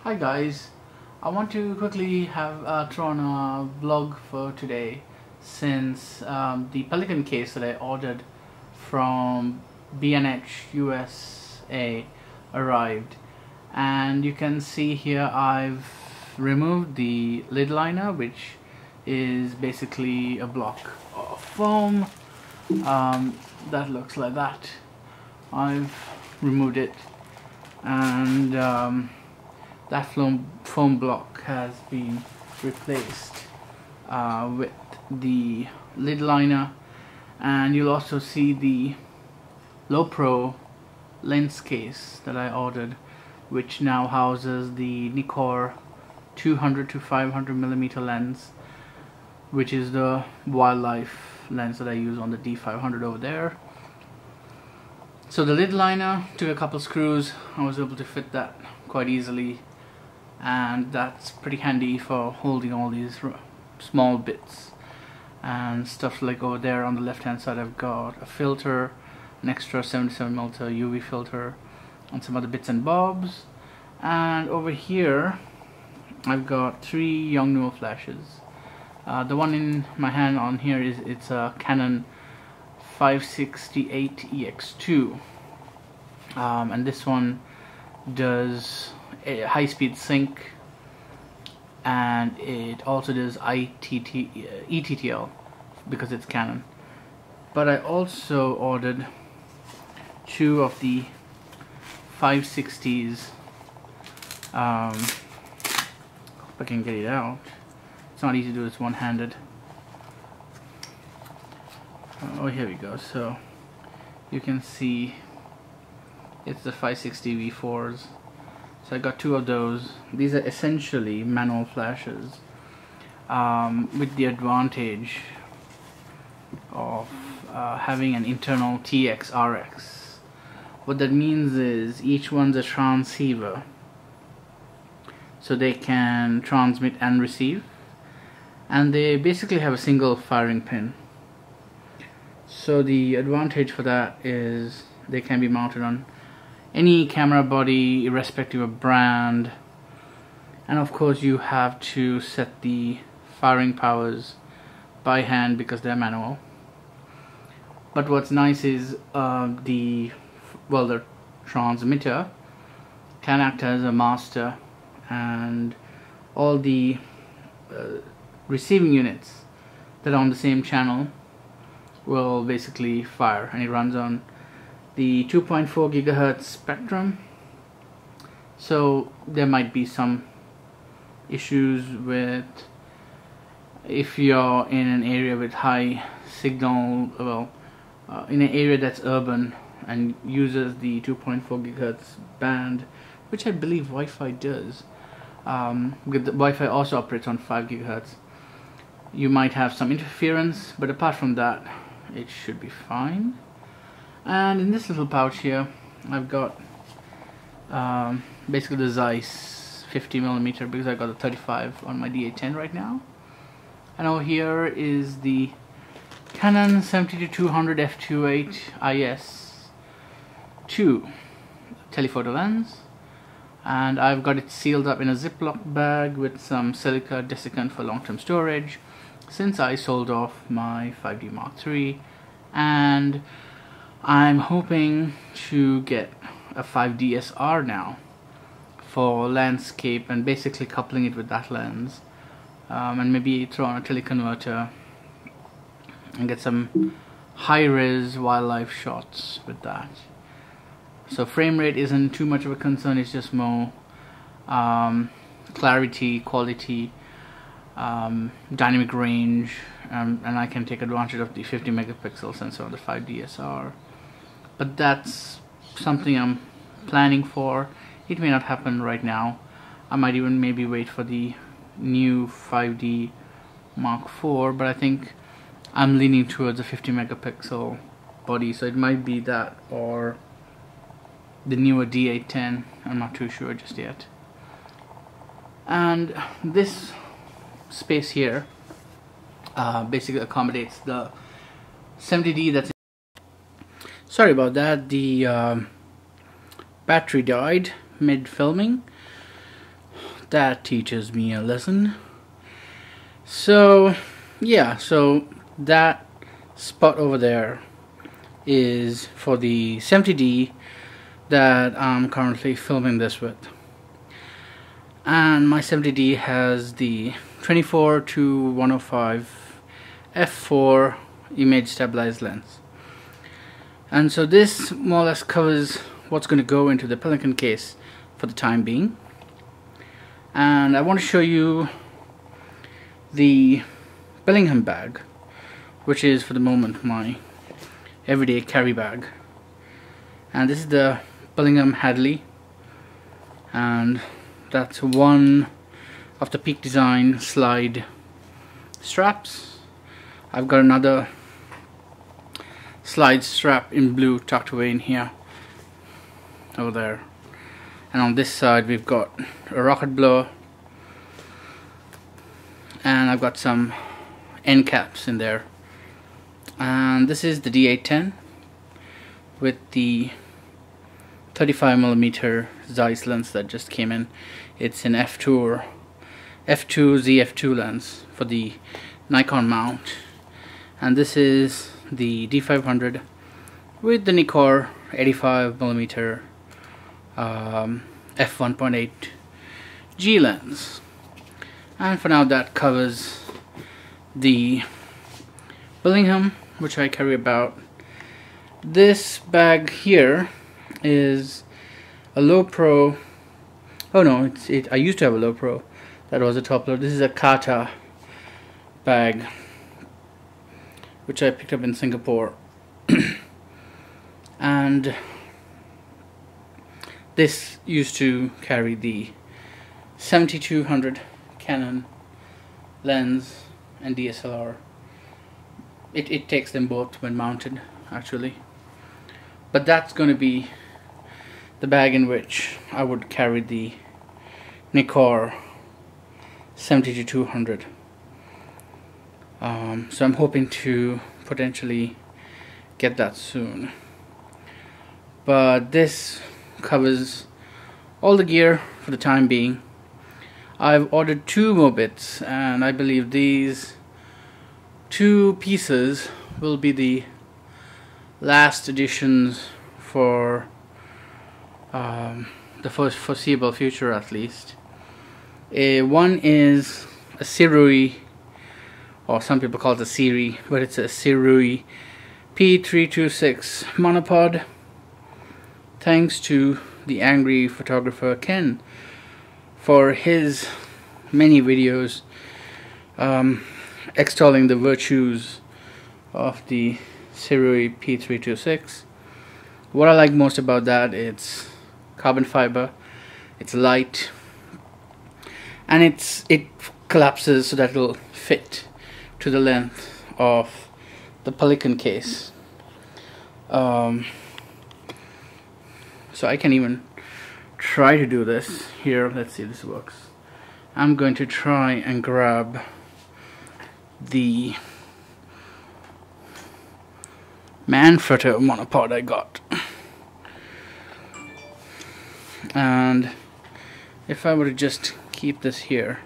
Hi guys, I want to quickly have throw on a vlog for today since the Pelican case that I ordered from B&H USA arrived, and you can see here I've removed the lid liner, which is basically a block of foam that looks like that. I've removed it, and that foam block has been replaced with the lid liner, and you'll also see the low pro lens case that I ordered, which now houses the Nikkor 200 to 500 millimeter lens, which is the wildlife lens that I use on the D500 over there. So the lid liner took a couple screws. I was able to fit that quite easily, and that's pretty handy for holding all these small bits and stuff. Like over there on the left hand side I've got a filter, an extra 77mm UV filter, and some other bits and bobs. And over here I've got 3 Yongnuo flashes. The one in my hand on here it's a Canon 568EX2, and this one does a high-speed sync, and it also does ETTL because it's Canon. But I also ordered 2 of the 560s. Hope I can get it out. It's not easy to do this one-handed. Oh, here we go. So you can see it's the 560 V4s. So I got 2 of those. These are essentially manual flashes, with the advantage of having an internal TX RX. What that means is each one's a transceiver, so they can transmit and receive, and they basically have a single firing pin. So the advantage for that is they can be mounted on any camera body irrespective of brand, and of course you have to set the firing powers by hand because they're manual. But what's nice is the transmitter can act as a master, and all the receiving units that are on the same channel will basically fire, and it runs on the 2.4 gigahertz spectrum. So there might be some issues with if you're in an area with high signal, in an area that's urban and uses the 2.4 gigahertz band, which I believe Wi-Fi does, because the Wi-Fi also operates on 5 gigahertz. You might have some interference, but apart from that it should be fine. And in this little pouch here I've got basically the Zeiss 50mm, because I got a 35 on my D810 right now. And over here is the Canon 70-200 f2.8 IS2 telephoto lens, and I've got it sealed up in a Ziploc bag with some silica desiccant for long-term storage, since I sold off my 5D Mark III, and I'm hoping to get a 5DSR now for landscape, and basically coupling it with that lens, and maybe throw on a teleconverter and get some high-res wildlife shots with that. So frame rate isn't too much of a concern, it's just more clarity, quality, dynamic range, and I can take advantage of the 50 megapixel sensor on the 5DSR. But that's something I'm planning for. It may not happen right now. I might even maybe wait for the new 5D Mark IV, but I think I'm leaning towards a 50 megapixel body, so it might be that or the newer D810. I'm not too sure just yet. And this space here basically accommodates the 70D that's. Sorry about that, the battery died mid filming. that teaches me a lesson. So yeah, so that spot over there is for the 70D that I'm currently filming this with, and my 70D has the 24-105 f4 image stabilized lens, and so this more or less covers what's going to go into the Pelican case for the time being. And I want to show you the Bellingham bag, which is for the moment my everyday carry bag. And this is the Bellingham Hadley, and that's one of the Peak Design slide straps. I've got another slide strap in blue tucked away in here, over there. And on this side we've got a rocket blower, and I've got some end caps in there. And this is the D810 with the 35mm Zeiss lens that just came in. It's an f2 ZF2 lens for the Nikon mount. And this is the D500 with the Nikkor 85mm f1.8 G lens. And for now that covers the Bellingham, which I carry about. This bag here is a low pro. Oh no, I used to have a low pro that was a top load. This is a Kata bag which I picked up in Singapore. And this used to carry the 7200 Canon lens and DSLR. It takes them both when mounted, actually. But that's going to be the bag in which I would carry the Nikkor 7200. So I'm hoping to potentially get that soon. But this covers all the gear for the time being. I've ordered 2 more bits, and I believe these 2 pieces will be the last additions for the foreseeable future, at least. One is a Sirui, or some people call it a Siri, but it's a Sirui P326 monopod, thanks to the angry photographer Ken for his many videos extolling the virtues of the Sirui P326. What I like most about that, it's carbon fiber, it's light, and it collapses so that it'll fit to the length of the Pelican case. So I can even try to do this here. Let's see if this works. I'm going to try and grab the Manfrotto monopod I got, and if I were to just keep this here,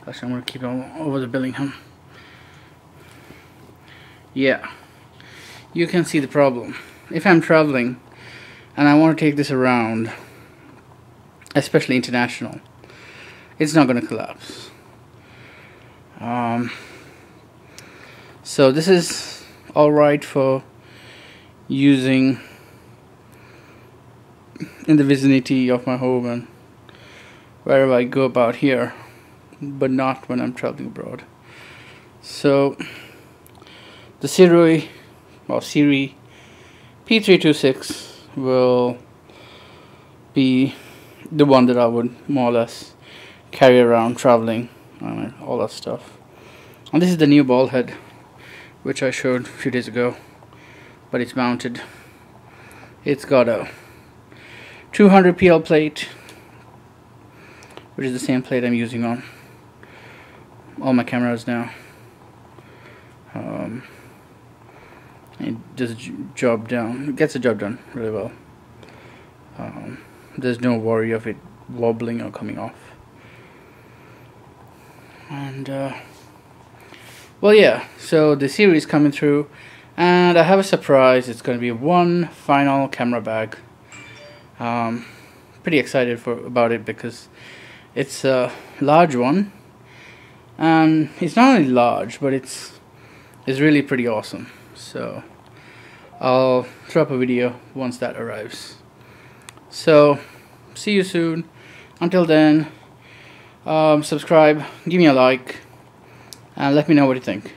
actually I'm going to keep it over the Bellingham. Yeah, you can see the problem. If I'm traveling and I want to take this around, especially international, it's not going to collapse. So this is alright for using in the vicinity of my home and wherever I go about here, but not when I'm traveling abroad. So the Sirui P326 will be the one that I would more or less carry around traveling and all that stuff. And this is the new ball head, which I showed a few days ago, but it's mounted. It's got a 200 PL plate, which is the same plate I'm using on all my cameras now. It does a job down. It gets the job done really well. There's no worry of it wobbling or coming off. And well, yeah, so the series coming through, and I have a surprise. It's going to be one final camera bag. Pretty excited about it because it's a large one, and it's not only large, but it's really pretty awesome. So I'll throw up a video once that arrives. So see you soon. Until then, subscribe, give me a like, and let me know what you think.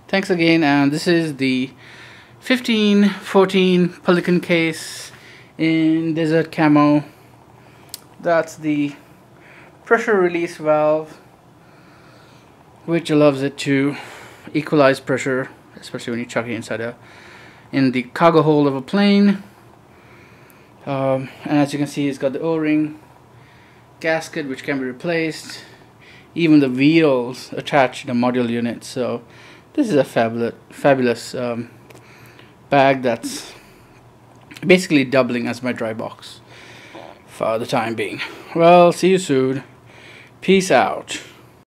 Thanks again, and this is the 1514 Pelican case in desert camo. That's the pressure release valve, which allows it to equalize pressure, especially when you chuck it in the cargo hold of a plane. And as you can see, it's got the O-ring gasket which can be replaced, even the wheels attached to the module unit. So this is a fabulous bag that's basically doubling as my dry box for the time being. Well, see you soon. Peace out.